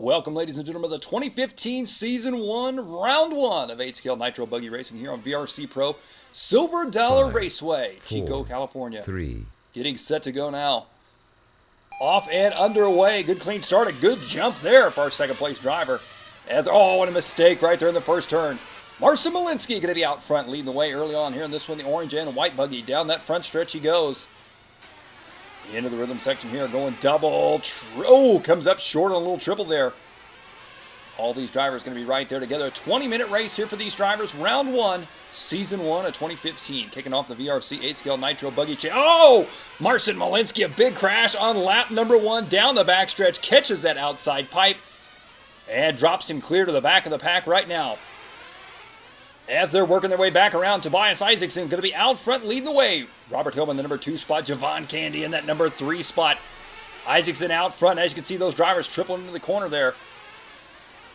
Welcome, ladies and gentlemen, to the 2015 Season 1, Round 1 of 8-Scale Nitro Buggy Racing here on VRC-Pro Silver Dollar Raceway, Chico, California. 3. Getting set to go now. Off and underway. Good clean start. A good jump there for our second place driver. What a mistake right there in the first turn. Marcin Malinski going to be out front, leading the way early on here in this one. The orange and white buggy. Down that front stretch he goes. Into the rhythm section here, going double. Comes up short on a little triple there. All these drivers going to be right there together. A 20-minute race here for these drivers. Round 1, Season 1 of 2015. Kicking off the VRC 8-Scale Nitro Buggy Chain. Marcin Malinski, a big crash on lap number 1. Down the backstretch, catches that outside pipe. And drops him clear to the back of the pack right now. As they're working their way back around, Tobias Isaacson going to be out front leading the way. Robert Hillman, the number 2 spot. Javon Candy in that number 3 spot. Isaacson out front. As you can see, those drivers tripling into the corner there.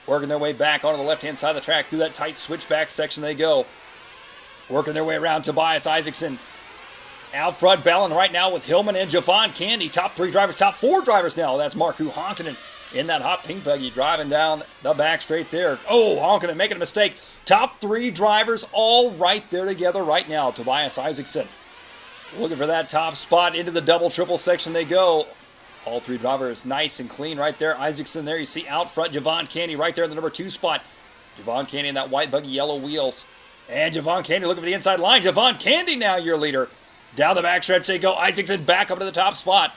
Working their way back onto the left-hand side of the track. Through that tight switchback section they go. Working their way around Tobias Isaacson. Out front, battling right now with Hillman and Javon Candy. Top 3 drivers, top 4 drivers now. That's Markku Honkanen in that hot pink buggy driving down the back straight there. Honkanen making a mistake. Top 3 drivers all right there together right now. Tobias Isaacson looking for that top spot. Into the double triple section they go. All 3 drivers nice and clean right there. Isaacson there you see out front. Javon Candy right there in the number 2 spot. Javon Candy in that white buggy, yellow wheels. And Javon Candy looking for the inside line. Javon Candy now your leader. Down the backstretch they go. Isaacson back up to the top spot.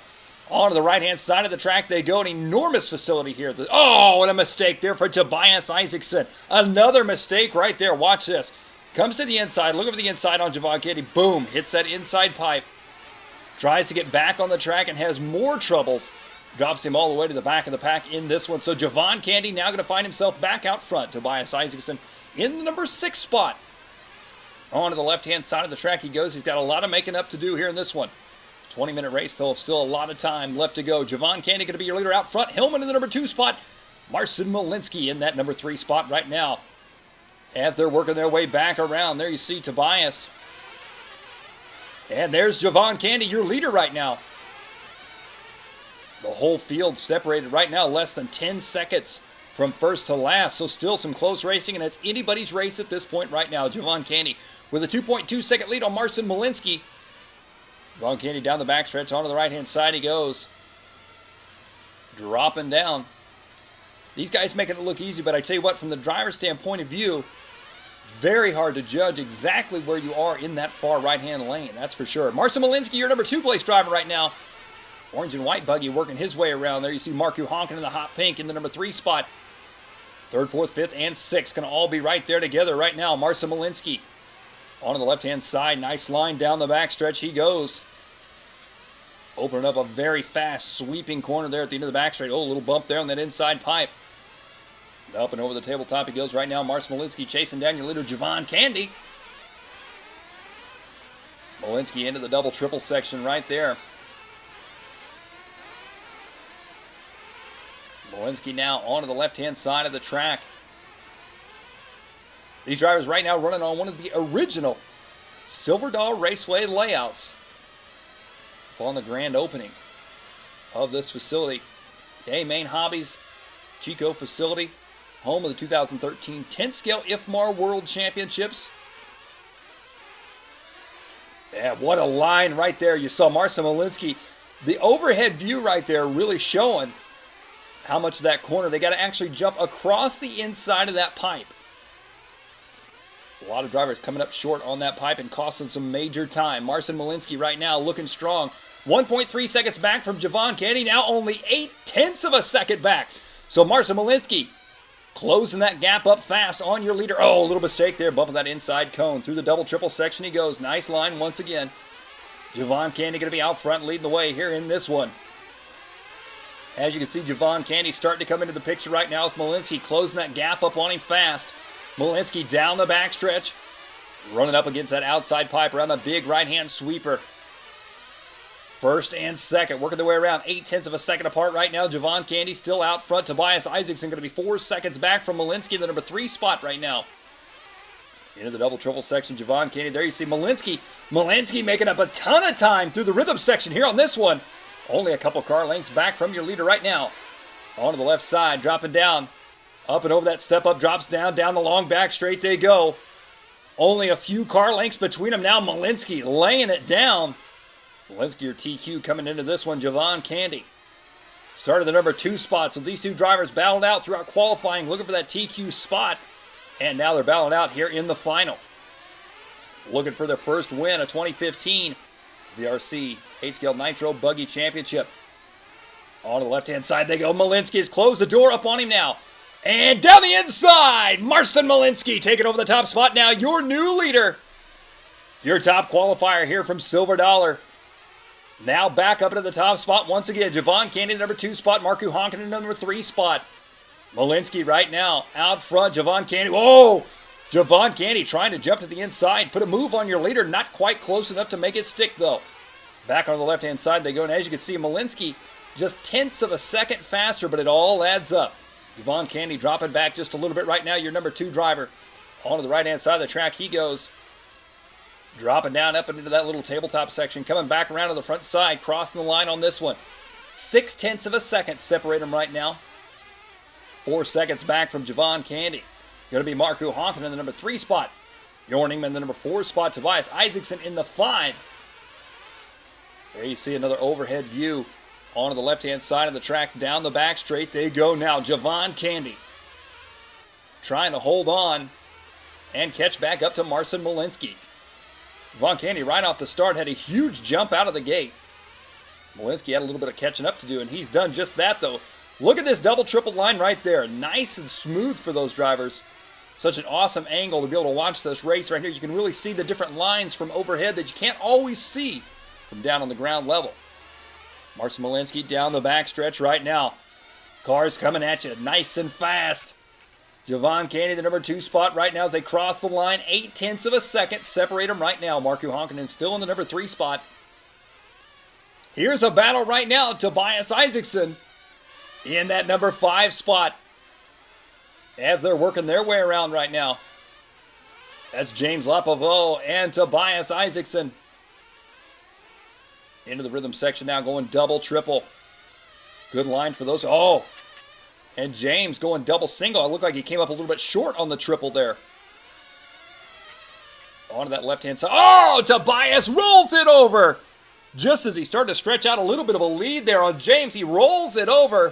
On to the right-hand side of the track they go. An enormous facility here. And a mistake there for Tobias Isaacson. Another mistake right there. Watch this. Comes to the inside. Looking for the inside on Javon Candy. Boom. Hits that inside pipe. Tries to get back on the track and has more troubles. Drops him all the way to the back of the pack in this one. So Javon Candy now going to find himself back out front. Tobias Isaacson in the number 6 spot. On to the left-hand side of the track he goes. He's got a lot of making up to do here in this one. 20-minute race, though, still a lot of time left to go. Javon Candy going to be your leader out front. Hillman in the number 2 spot. Marcin Malinski in that number 3 spot right now. As they're working their way back around, there you see Tobias. And there's Javon Candy, your leader right now. The whole field separated right now, less than 10 seconds from first to last. So still some close racing, and it's anybody's race at this point right now. Javon Candy with a 2.2 second lead on Marcin Malinski. Javon Candy down the backstretch, onto the right-hand side he goes. Dropping down. These guys making it look easy, but I tell you what, from the driver's standpoint of view, very hard to judge exactly where you are in that far right-hand lane, that's for sure. Marcin Malinski, your number 2 place driver right now. Orange and white buggy working his way around there. You see Markku Honkanen in the hot pink in the number 3 spot. 3rd, 4th, 5th, and 6th going to all be right there together right now. Marcin Malinski on the left-hand side. Nice line down the backstretch he goes. Opening up a very fast sweeping corner there at the end of the backstretch. A little bump there on that inside pipe. Up and over the tabletop he goes right now. Marcin Malinski chasing down your leader, Javon Candy. Malinski into the double triple section right there. Malinski now onto the left-hand side of the track. These drivers right now running on one of the original Silver Dollar Raceway layouts on the grand opening of this facility. Main Hobbies Chico facility, home of the 2013 10th Scale IFMAR World Championships. Yeah, what a line right there. You saw Marcin Malinski. The overhead view right there really showing how much of that corner. They got to actually jump across the inside of that pipe. A lot of drivers coming up short on that pipe and costing some major time. Marcin Malinski right now looking strong. 1.3 seconds back from Javon Candy. Now only 0.8 of a second back. So Marcin Malinski closing that gap up fast on your leader. A little mistake there, bumping that inside cone. Through the double triple section he goes. Nice line once again. Javon Candy going to be out front leading the way here in this one. As you can see, Javon Candy starting to come into the picture right now. It's Malinski closing that gap up on him fast. Malinski down the backstretch. Running up against that outside pipe around the big right-hand sweeper. First and second, working their way around 0.8 of a second apart right now. Javon Candy still out front. Tobias Isaacson going to be 4 seconds back from Malinski in the number 3 spot right now. Into the double triple section, Javon Candy. There you see Malinski. Malinski making up a ton of time through the rhythm section here on this one. Only a couple car lengths back from your leader right now. Onto the left side, dropping down. Up and over that step up, drops down the long back straight they go. Only a few car lengths between them now. Malinski laying it down. Malinski or TQ coming into this one. Javon Candy started the number 2 spot. So these two drivers battled out throughout qualifying, looking for that TQ spot. And now they're battling out here in the final. Looking for their first win of 2015 VRC 8-scale Nitro Buggy Championship. On the left-hand side they go. Malinski has closed the door up on him now. And down the inside, Marcin Malinski taking over the top spot now. Your new leader. Your top qualifier here from Silver Dollar. Now back up into the top spot once again. Javon Candy, the number 2 spot. Marku Honkin, the number 3 spot. Malinski right now out front. Javon Candy. Whoa! Javon Candy trying to jump to the inside. Put a move on your leader. Not quite close enough to make it stick, though. Back on the left-hand side they go. And as you can see, Malinski just tenths of a second faster, but it all adds up. Javon Candy dropping back just a little bit right now. Your number 2 driver. Onto the right-hand side of the track he goes. Dropping down up into that little tabletop section. Coming back around to the front side. Crossing the line on this one. 0.6 of a second separate them right now. 4 seconds back from Javon Candy. Going to be Marku Honkin in the number 3 spot. Jorn Ingman in the number 4 spot. Tobias Isaacson in the 5. There you see another overhead view. Onto the left-hand side of the track, down the back straight they go now. Javon Candy trying to hold on and catch back up to Marcin Malinski. Javon Candy right off the start had a huge jump out of the gate. Malinski had a little bit of catching up to do, and he's done just that, though. Look at this double-triple line right there. Nice and smooth for those drivers. Such an awesome angle to be able to watch this race right here. You can really see the different lines from overhead that you can't always see from down on the ground level. Marcin Malinski down the backstretch right now. Cars coming at you nice and fast. Javon Candy, the number 2 spot right now as they cross the line. 0.8 of a second separate them right now. Marku Honkin still in the number 3 spot. Here's a battle right now. Tobias Isaacson in that number 5 spot as they're working their way around right now. That's James Lapavaux and Tobias Isaacson. Into the rhythm section now, going double, triple. Good line for those. Oh, and James going double, single. It looked like he came up a little bit short on the triple there. Onto that left-hand side. Oh, Tobias rolls it over. Just as he started to stretch out a little bit of a lead there on James, he rolls it over.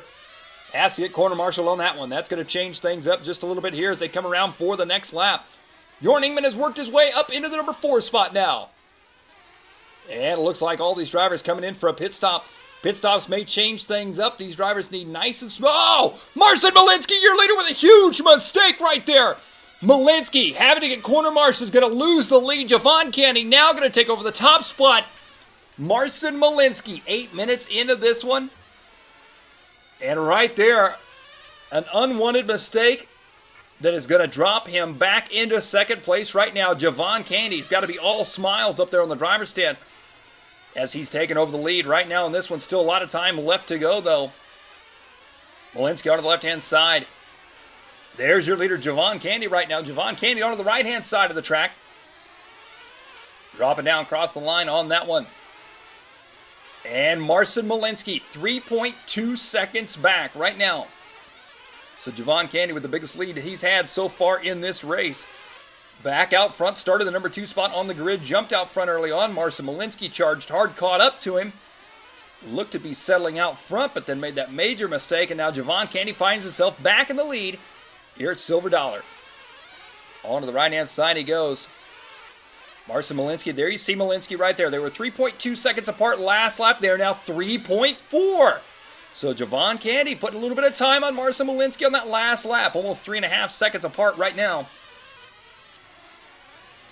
Has to get corner marshal on that one. That's going to change things up just a little bit here as they come around for the next lap. Jorn Ingman has worked his way up into the number 4 spot now. And it looks like all these drivers coming in for a pit stop. Pit stops may change things up. These drivers need nice and smooth. Oh! Marcin Malinski, your leader, with a huge mistake right there. Malinski having to get corner marshal is going to lose the lead. Javon Candy now going to take over the top spot. Marcin Malinski, 8 minutes into this one. And right there, an unwanted mistake that is going to drop him back into second place right now. Javon Candy's got to be all smiles up there on the driver's stand as he's taking over the lead right now. And this one, still a lot of time left to go, though. Malinski on the left-hand side. There's your leader, Javon Candy, right now. Javon Candy onto the right-hand side of the track. Dropping down across the line on that one. And Marcin Malinski, 3.2 seconds back right now. So Javon Candy with the biggest lead he's had so far in this race. Back out front, started the number 2 spot on the grid, jumped out front early on. Marcin Malinski charged hard, caught up to him. Looked to be settling out front, but then made that major mistake. And now Javon Candy finds himself back in the lead here at Silver Dollar. On to the right-hand side he goes. Marcin Malinski, there you see Malinski right there. They were 3.2 seconds apart last lap. They are now 3.4. So Javon Candy putting a little bit of time on Marcin Malinski on that last lap. Almost 3.5 seconds apart right now.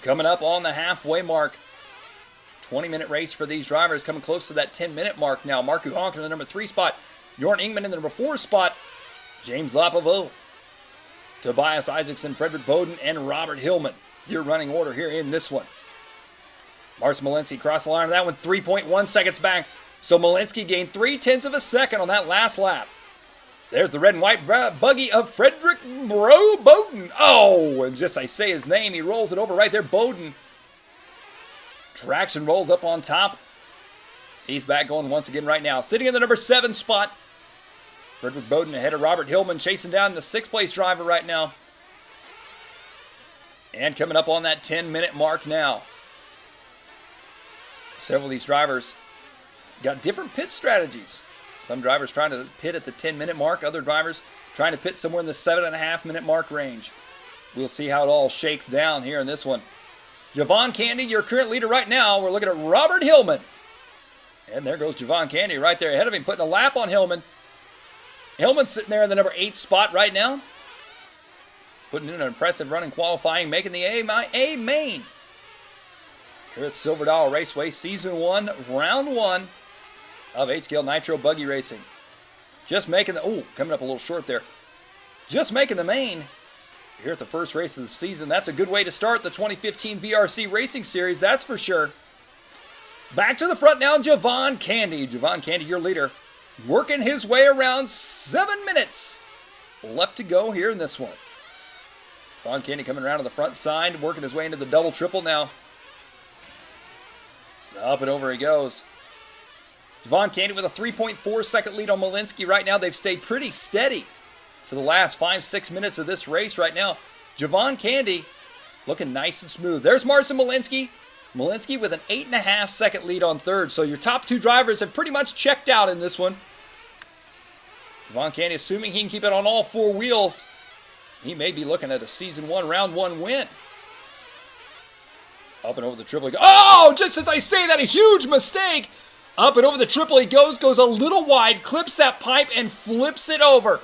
Coming up on the halfway mark. 20-minute race for these drivers, coming close to that 10-minute mark now. Marku Honkin in the number 3 spot. Jorn Ingman in the number 4 spot. James Lapavaux, Tobias Isaacson, Frederick Bowden, and Robert Hillman. Your running order here in this one. Marcin Malinski crossed the line on that one, 3.1 seconds back. So Malinski gained 0.3 of a second on that last lap. There's the red and white buggy of Frederick Bowden. Oh, and just I say his name, he rolls it over right there. Bowden. Traction rolls up on top. He's back going once again right now. Sitting in the number 7 spot Frederick Bowden ahead of Robert Hillman, chasing down the 6th place driver right now. And coming up on that 10-minute mark now. Several of these drivers got different pit strategies. Some drivers trying to pit at the 10-minute mark. Other drivers trying to pit somewhere in the 7.5-minute mark range. We'll see how it all shakes down here in this one. Javon Candy, your current leader right now. We're looking at Robert Hillman. And there goes Javon Candy right there ahead of him, putting a lap on Hillman. Hillman's sitting there in the number 8 spot right now. Putting in an impressive run in qualifying, making the A main. Here at Silver Dollar Raceway, Season 1, Round 1 of 8-scale Nitro Buggy Racing. Just making the, coming up a little short there. Just making the main here at the first race of the season. That's a good way to start the 2015 VRC Racing Series, that's for sure. Back to the front now, Javon Candy. Javon Candy, your leader, working his way around 7 minutes left to go here in this one. Javon Candy coming around to the front side, working his way into the double-triple now. Up and over he goes. Javon Candy with a 3.4 second lead on Malinski right now. They've stayed pretty steady for the last 5-6 minutes of this race right now. Javon Candy looking nice and smooth. There's Marcin Malinski. Malinski with an 8.5 second lead on third. So your top 2 drivers have pretty much checked out in this one. Javon Candy, assuming he can keep it on all 4 wheels, he may be looking at a Season 1, Round 1 win. Up and over the triple he goes. Oh, just as I say that, a huge mistake. Up and over the triple he goes a little wide, clips that pipe, and flips it over.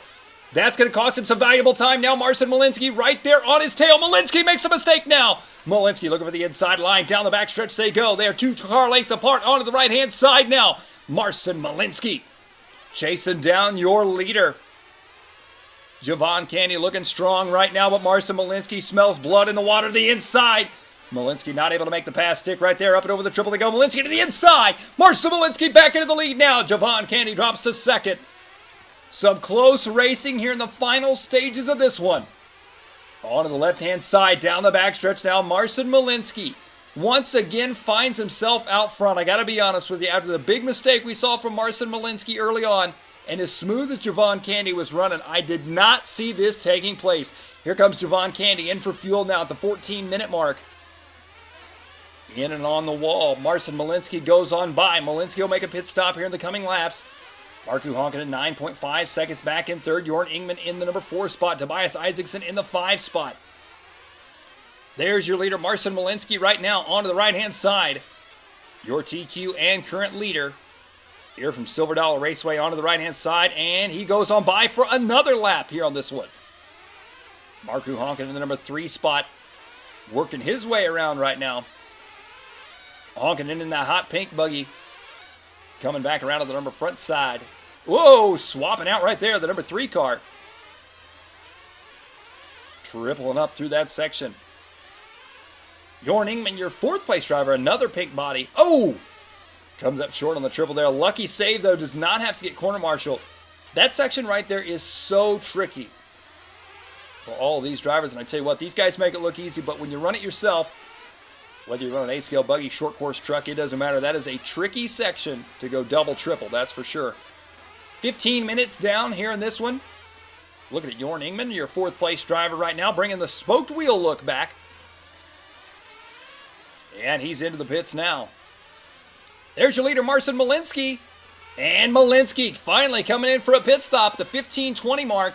That's going to cost him some valuable time now. Marcin Malinski right there on his tail. Malinski makes a mistake now. Malinski looking for the inside line. Down the backstretch they go. They are 2 car lengths apart onto the right-hand side now. Marcin Malinski chasing down your leader. Javon Candy looking strong right now, but Marcin Malinski smells blood in the water to the inside. Malinski not able to make the pass stick right there. Up and over the triple they go. Malinski to the inside. Marcin Malinski back into the lead now. Javon Candy drops to second. Some close racing here in the final stages of this one. On to the left-hand side, down the backstretch now. Marcin Malinski once again finds himself out front. I got to be honest with you, after the big mistake we saw from Marcin Malinski early on, and as smooth as Javon Candy was running, I did not see this taking place. Here comes Javon Candy in for fuel now at the 14-minute mark. In and on the wall. Marcin Malinski goes on by. Malinski will make a pit stop here in the coming laps. Marku Honkin at 9.5 seconds back in third. Jorn Ingman in the number 4 spot. Tobias Isaacson in the 5 spot. There's your leader, Marcin Malinski, right now onto the right-hand side. Your TQ and current leader here from Silver Dollar Raceway onto the right-hand side. And he goes on by for another lap here on this one. Marku Honkin in the number 3 spot. Working his way around right now. Honking in that hot pink buggy. Coming back around to the number front side. Whoa, swapping out right there, the number 3 car. Tripling up through that section. Jorn Ingman, your 4th place driver, another pink body. Oh! Comes up short on the triple there. Lucky save, though, does not have to get corner marshaled. That section right there is so tricky for all of these drivers. And I tell you what, these guys make it look easy, but when you run it yourself, whether you run an 8-scale buggy, short course truck, it doesn't matter. That is a tricky section to go double, triple, that's for sure. 15 minutes down here in this one. Looking at Jorn Ingman, your 4th place driver right now, bringing the spoked wheel look back. And he's into the pits now. There's your leader, Marcin Malinski. And Malinski finally coming in for a pit stop, the 15:20 mark.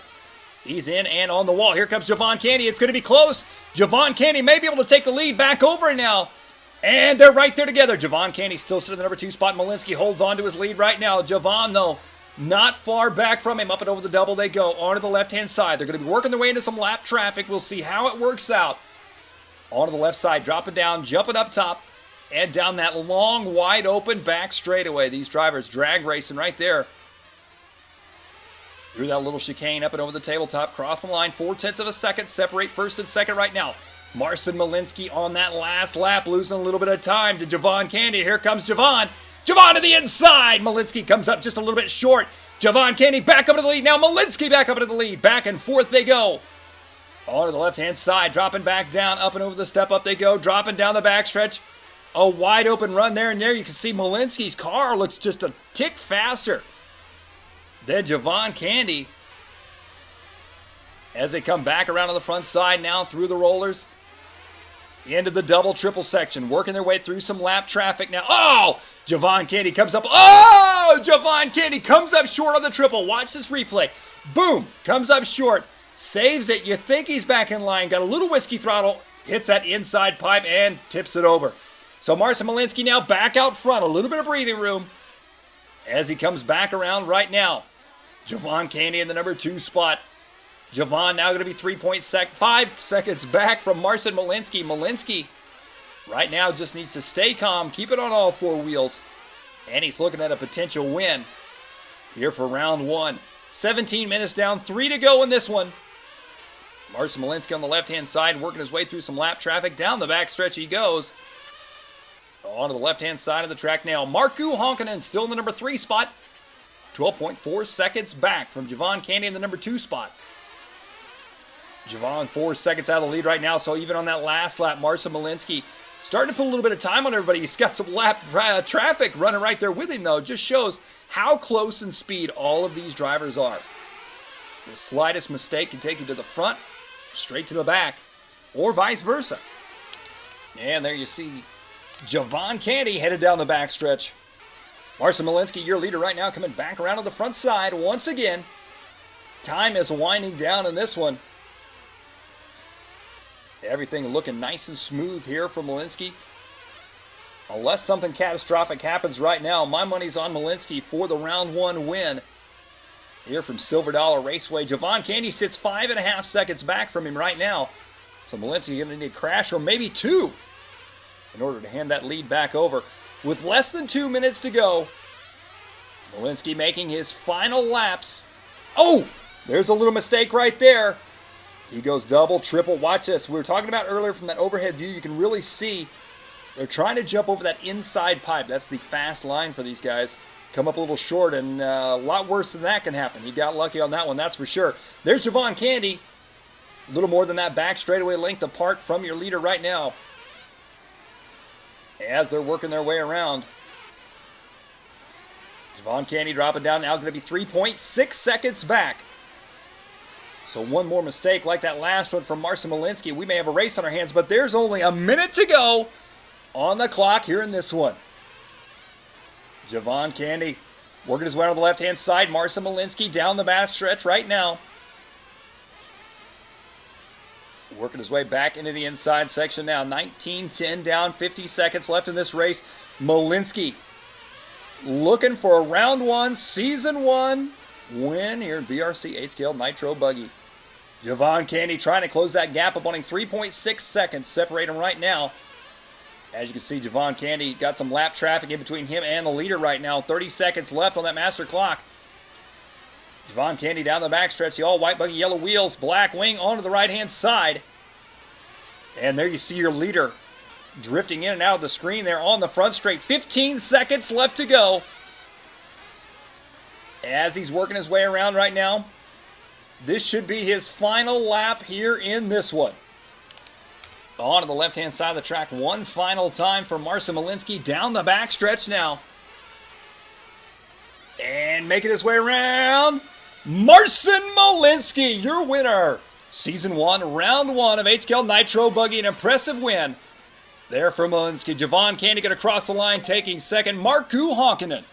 He's in and on the wall. Here comes Javon Candy. It's going to be close. Javon Candy may be able to take the lead back over now. And they're right there together. Javon Candy still sitting in the number 2 spot. Malinski holds on to his lead right now. Javon, though, not far back from him. Up and over the double they go. Onto the left-hand side. They're going to be working their way into some lap traffic. We'll see how it works out. Onto the left side. Dropping down. Jumping up top. And down that long, wide open back straightaway. These drivers drag racing right there. Through that little chicane, up and over the tabletop, cross the line, 0.4 of a second, separate first and second right now. Marcin Malinski on that last lap, losing a little bit of time to Javon Candy. Here comes Javon. Javon to the inside. Malinski comes up just a little bit short. Javon Candy back up to the lead. Now Malinski back up to the lead. Back and forth they go. On to the left-hand side, dropping back down, up and over the step up they go, dropping down the backstretch. A wide open run there, and there you can see Malinski's car looks just a tick faster Then Javon Candy, as they come back around on the front side now through the rollers, into the double, triple section, working their way through some lap traffic now. Oh! Javon Candy comes up. Oh! Javon Candy comes up short on the triple. Watch this replay. Boom! Comes up short. Saves it. You think he's back in line. Got a little whiskey throttle. Hits that inside pipe and tips it over. So Marcin Malinski now back out front. A little bit of breathing room as he comes back around right now. Javon Candy in the number 2 spot. Javon now going to be 3.5 seconds back from Marcin Malinski. Malinski right now just needs to stay calm, keep it on all 4 wheels, and he's looking at a potential win here for round 1. 17 minutes down, 3 to go in this one. Marcin Malinski on the left-hand side, working his way through some lap traffic. Down the backstretch he goes. On to the left-hand side of the track now. Markku Honkanen still in the number 3 spot. 12.4 seconds back from Javon Candy in the number 2 spot. Javon 4 seconds out of the lead right now, so even on that last lap, Marcin Malinski starting to put a little bit of time on everybody. He's got some lap traffic running right there with him, though. Just shows how close in speed all of these drivers are. The slightest mistake can take you to the front, straight to the back, or vice versa. And there you see Javon Candy headed down the backstretch. Marcin Malinski, your leader right now, coming back around on the front side once again. Time is winding down in this one. Everything looking nice and smooth here for Malinski. Unless something catastrophic happens right now, my money's on Malinski for the round 1 win. Here from Silver Dollar Raceway, Javon Candy sits 5.5 seconds back from him right now. So Malinski going to need a crash or maybe 2 in order to hand that lead back over. With less than 2 minutes to go, Malinski making his final laps. Oh, there's a little mistake right there. He goes double, triple. Watch this. We were talking about earlier from that overhead view. You can really see they're trying to jump over that inside pipe. That's the fast line for these guys. Come up a little short, and a lot worse than that can happen. He got lucky on that one, that's for sure. There's Javon Candy. A little more than that back straightaway length apart from your leader right now, as they're working their way around. Javon Candy dropping down now, going to be 3.6 seconds back. So one more mistake like that last one from Marcin Malinski, we may have a race on our hands, but there's only a minute to go on the clock here in this one. Javon Candy working his way on the left-hand side. Marcin Malinski down the backstretch right now. Working his way back into the inside section now. 19:10 down, 50 seconds left in this race. Malinski looking for a round 1, season 1 win here in VRC 8-scale Nitro Buggy. Javon Candy trying to close that gap up, wanting 3.6 seconds separate him right now. As you can see, Javon Candy got some lap traffic in between him and the leader right now. 30 seconds left on that master clock. Javon Candy down the backstretch, the all-white buggy, yellow wheels, black wing onto the right-hand side. And there you see your leader drifting in and out of the screen there on the front straight. 15 seconds left to go. As he's working his way around right now, this should be his final lap here in this one. On to the left-hand side of the track one final time for Marcin Malinski down the backstretch now. And making his way around, Marcin Malinski, your winner. Season 1, Round 1 of 8-scale Nitro Buggy, an impressive win there for Malinski. Javon Candy going to cross the line, taking second. Markku Honkanen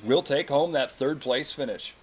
will take home that 3rd place finish.